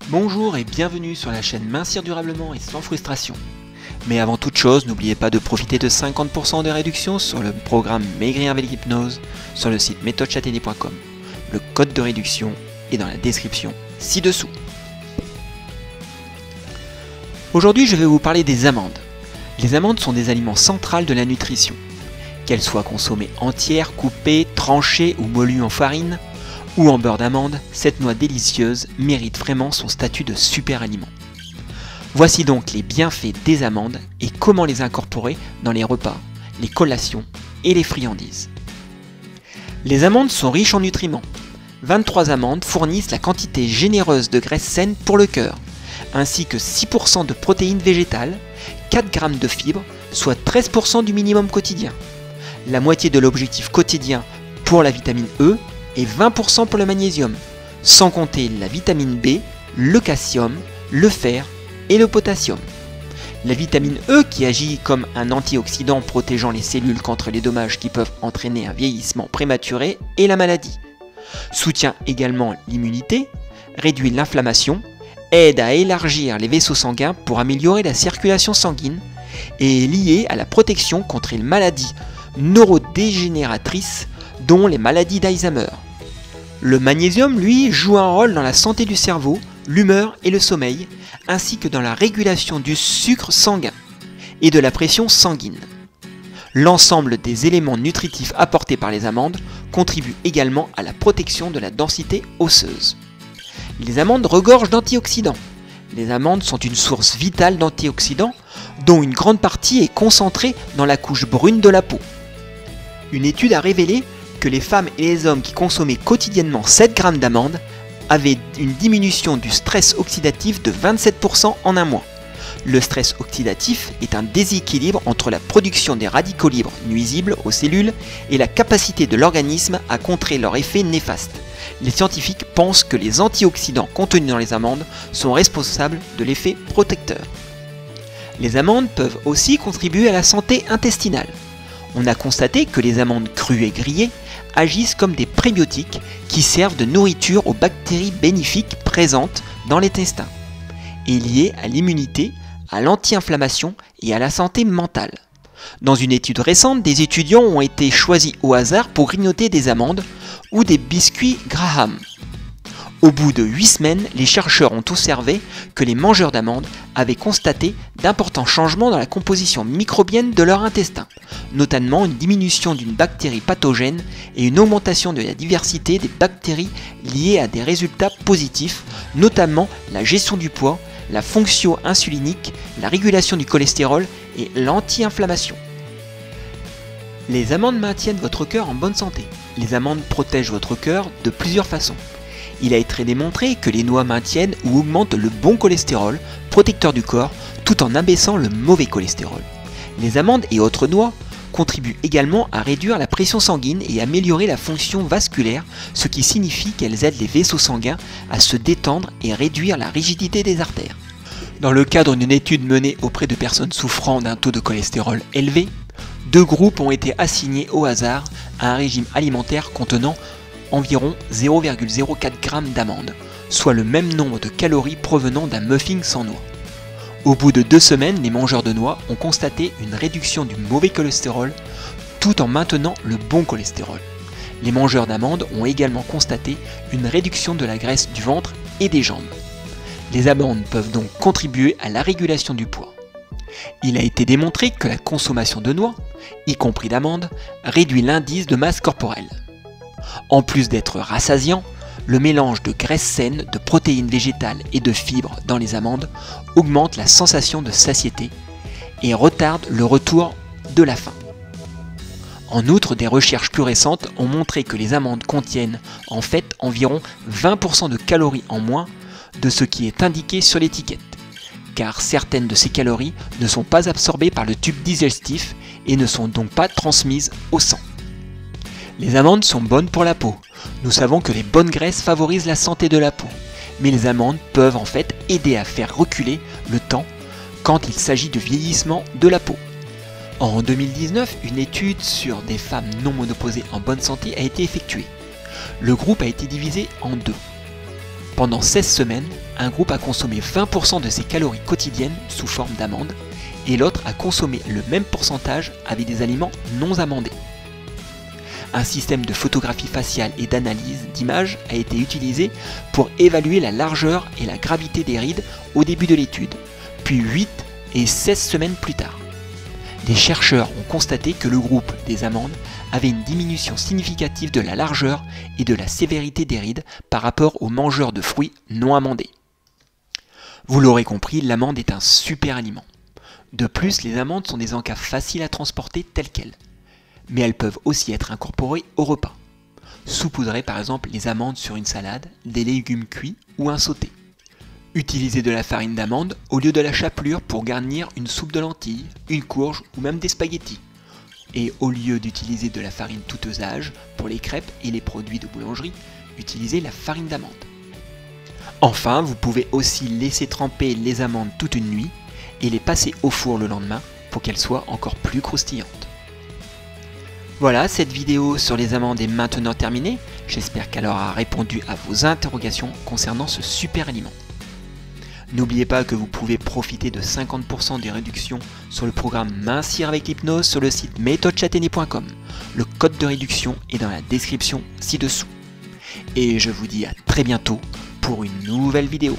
Bonjour et bienvenue sur la chaîne Mincir durablement et sans frustration. Mais avant toute chose, n'oubliez pas de profiter de 50% de réduction sur le programme Maigrir avec l'hypnose sur le site méthodechâtaignier.com. Le code de réduction est dans la description ci-dessous. Aujourd'hui, je vais vous parler des amandes. Les amandes sont des aliments centraux de la nutrition. Qu'elles soient consommées entières, coupées, tranchées ou molues en farine, ou en beurre d'amande, cette noix délicieuse mérite vraiment son statut de super aliment. Voici donc les bienfaits des amandes et comment les incorporer dans les repas, les collations et les friandises. Les amandes sont riches en nutriments. 23 amandes fournissent la quantité généreuse de graisse saine pour le cœur, ainsi que 6% de protéines végétales, 4 g de fibres, soit 13% du minimum quotidien, la moitié de l'objectif quotidien pour la vitamine E et 20% pour le magnésium, sans compter la vitamine B, le calcium, le fer et le potassium. La vitamine E qui agit comme un antioxydant protégeant les cellules contre les dommages qui peuvent entraîner un vieillissement prématuré et la maladie. Soutient également l'immunité, réduit l'inflammation, aide à élargir les vaisseaux sanguins pour améliorer la circulation sanguine et est lié à la protection contre les maladies neurodégénératrices dont les maladies d'Alzheimer. Le magnésium, lui, joue un rôle dans la santé du cerveau, l'humeur et le sommeil, ainsi que dans la régulation du sucre sanguin et de la pression sanguine. L'ensemble des éléments nutritifs apportés par les amandes contribue également à la protection de la densité osseuse. Les amandes regorgent d'antioxydants. Les amandes sont une source vitale d'antioxydants, dont une grande partie est concentrée dans la couche brune de la peau. Une étude a révélé que les femmes et les hommes qui consommaient quotidiennement 7 g d'amandes avaient une diminution du stress oxydatif de 27% en un mois. Le stress oxydatif est un déséquilibre entre la production des radicaux libres nuisibles aux cellules et la capacité de l'organisme à contrer leurs effets néfastes. Les scientifiques pensent que les antioxydants contenus dans les amandes sont responsables de l'effet protecteur. Les amandes peuvent aussi contribuer à la santé intestinale. On a constaté que les amandes crues et grillées agissent comme des prébiotiques qui servent de nourriture aux bactéries bénéfiques présentes dans l'intestin et liées à l'immunité, à l'anti-inflammation et à la santé mentale. Dans une étude récente, des étudiants ont été choisis au hasard pour grignoter des amandes ou des biscuits Graham. Au bout de 8 semaines, les chercheurs ont observé que les mangeurs d'amandes avaient constaté d'importants changements dans la composition microbienne de leur intestin, notamment une diminution d'une bactérie pathogène et une augmentation de la diversité des bactéries liées à des résultats positifs, notamment la gestion du poids, la fonction insulinique, la régulation du cholestérol et l'anti-inflammation. Les amandes maintiennent votre cœur en bonne santé. Les amandes protègent votre cœur de plusieurs façons. Il a été démontré que les noix maintiennent ou augmentent le bon cholestérol, protecteur du corps, tout en abaissant le mauvais cholestérol. Les amandes et autres noix contribuent également à réduire la pression sanguine et améliorer la fonction vasculaire, ce qui signifie qu'elles aident les vaisseaux sanguins à se détendre et réduire la rigidité des artères. Dans le cadre d'une étude menée auprès de personnes souffrant d'un taux de cholestérol élevé, 2 groupes ont été assignés au hasard à un régime alimentaire contenant environ 0,04 g d'amandes, soit le même nombre de calories provenant d'un muffin sans noix. Au bout de 2 semaines, les mangeurs de noix ont constaté une réduction du mauvais cholestérol tout en maintenant le bon cholestérol. Les mangeurs d'amandes ont également constaté une réduction de la graisse du ventre et des jambes. Les amandes peuvent donc contribuer à la régulation du poids. Il a été démontré que la consommation de noix, y compris d'amandes, réduit l'indice de masse corporelle. En plus d'être rassasiant, le mélange de graisse saine, de protéines végétales et de fibres dans les amandes augmente la sensation de satiété et retarde le retour de la faim. En outre, des recherches plus récentes ont montré que les amandes contiennent en fait environ 20% de calories en moins de ce qui est indiqué sur l'étiquette, car certaines de ces calories ne sont pas absorbées par le tube digestif et ne sont donc pas transmises au sang. Les amandes sont bonnes pour la peau. Nous savons que les bonnes graisses favorisent la santé de la peau, mais les amandes peuvent en fait aider à faire reculer le temps quand il s'agit de vieillissement de la peau. En 2019, une étude sur des femmes non ménopausées en bonne santé a été effectuée. Le groupe a été divisé en 2. Pendant 16 semaines, un groupe a consommé 20% de ses calories quotidiennes sous forme d'amandes et l'autre a consommé le même pourcentage avec des aliments non amandés. Un système de photographie faciale et d'analyse d'images a été utilisé pour évaluer la largeur et la gravité des rides au début de l'étude, puis 8 et 16 semaines plus tard. Des chercheurs ont constaté que le groupe des amandes avait une diminution significative de la largeur et de la sévérité des rides par rapport aux mangeurs de fruits non amandés. Vous l'aurez compris, l'amande est un super aliment. De plus, les amandes sont des encas faciles à transporter telles quelles. Mais elles peuvent aussi être incorporées au repas. Saupoudrer par exemple les amandes sur une salade, des légumes cuits ou un sauté. Utiliser de la farine d'amande au lieu de la chapelure pour garnir une soupe de lentilles, une courge ou même des spaghettis. Et au lieu d'utiliser de la farine tout usage pour les crêpes et les produits de boulangerie, utilisez la farine d'amande. Enfin, vous pouvez aussi laisser tremper les amandes toute une nuit et les passer au four le lendemain pour qu'elles soient encore plus croustillantes. Voilà, cette vidéo sur les amandes est maintenant terminée. J'espère qu'elle aura répondu à vos interrogations concernant ce super aliment. N'oubliez pas que vous pouvez profiter de 50% des réductions sur le programme Mincir avec l'hypnose sur le site méthodechateni.com. Le code de réduction est dans la description ci-dessous. Et je vous dis à très bientôt pour une nouvelle vidéo.